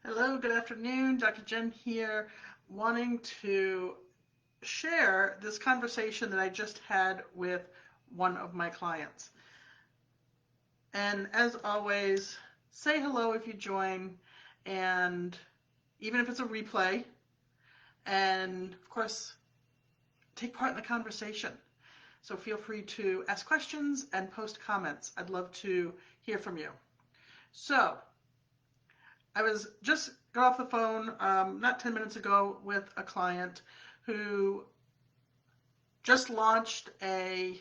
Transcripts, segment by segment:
Hello, good afternoon. Dr. Jenn here, wanting to share this conversation that I just had with one of my clients. And as always, say hello if you join, and even if it's a replay, and of course, take part in the conversation. So feel free to ask questions and post comments. I'd love to hear from you. So, I was just got off the phone not 10 minutes ago with a client who just launched a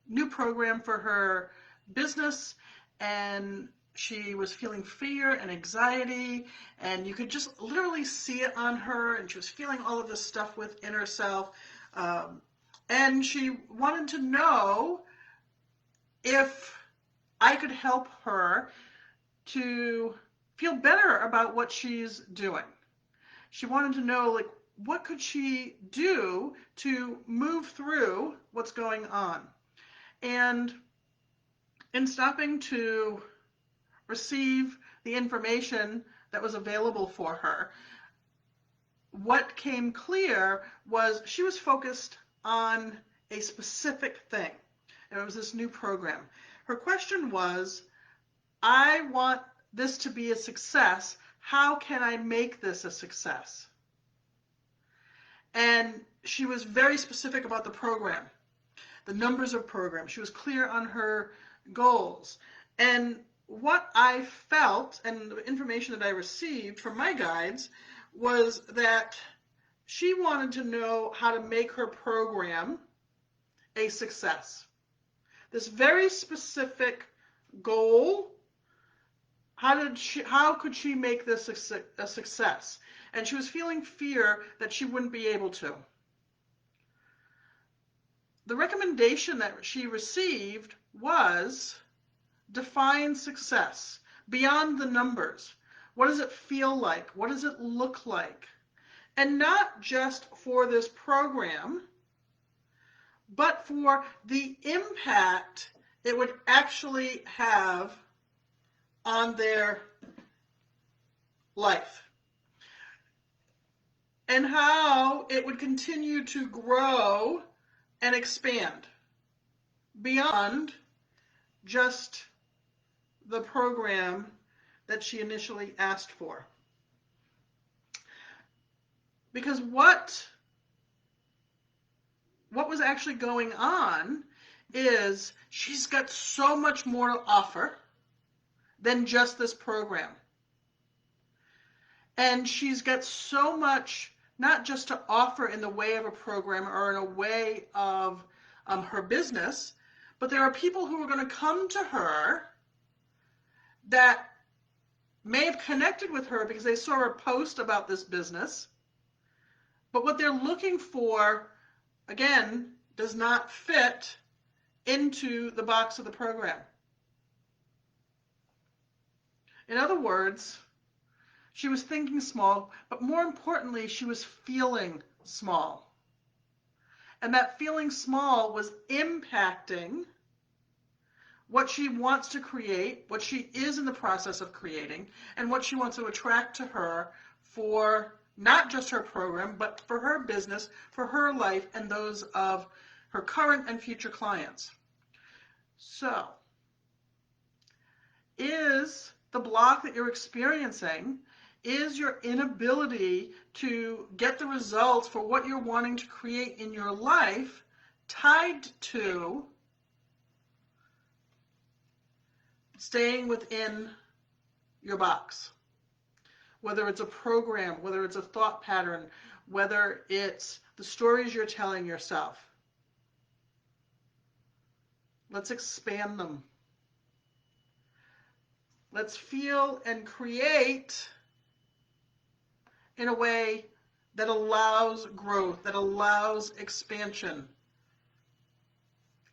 new program for her business, and she was feeling fear and anxiety, and you could just literally see it on her, and she was feeling all of this stuff within herself, and she wanted to know if I could help her to feel better about what she's doing. She wanted to know, like, what could she do to move through what's going on? And in stopping to receive the information that was available for her, what came clear was she was focused on a specific thing. And it was this new program. Her question was, I want this to be a success. How can I make this a success? And she was very specific about the program, the numbers of program. She was clear on her goals. And what I felt, and the information that I received from my guides, was that she wanted to know how to make her program a success. This very specific goal. How could she make this a success? And she was feeling fear that she wouldn't be able to. The recommendation that she received was define success beyond the numbers. What does it feel like? What does it look like? And not just for this program, but for the impact it would actually have on their life, and how it would continue to grow and expand beyond just the program that she initially asked for. Because what was actually going on is she's got so much more to offer than just this program. And she's got so much, not just to offer in the way of a program or in a way of her business, but there are people who are going to come to her that may have connected with her because they saw her post about this business, but what they're looking for, again, does not fit into the box of the program. In other words, she was thinking small, but more importantly, she was feeling small. And that feeling small was impacting what she wants to create, what she is in the process of creating, and what she wants to attract to her for not just her program, but for her business, for her life, and those of her current and future clients. So, is the block that you're experiencing, is your inability to get the results for what you're wanting to create in your life tied to staying within your box? Whether it's a program, whether it's a thought pattern, whether it's the stories you're telling yourself. Let's expand them. Let's feel and create in a way that allows growth, that allows expansion.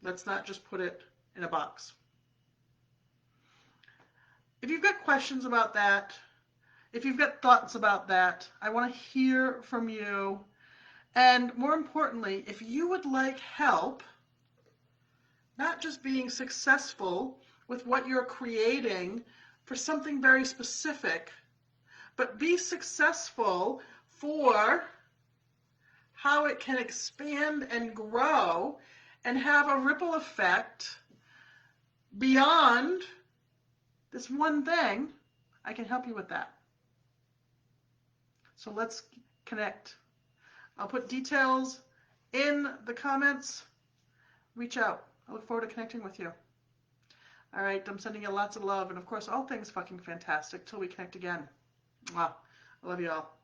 Let's not just put it in a box. If you've got questions about that, if you've got thoughts about that, I want to hear from you. And more importantly, if you would like help, not just being successful with what you're creating for something very specific, but be successful for how it can expand and grow and have a ripple effect beyond this one thing. I can help you with that. So let's connect. I'll put details in the comments. Reach out. I look forward to connecting with you. All right, I'm sending you lots of love, and of course, all things fucking fantastic till we connect again. Mwah. I love you all.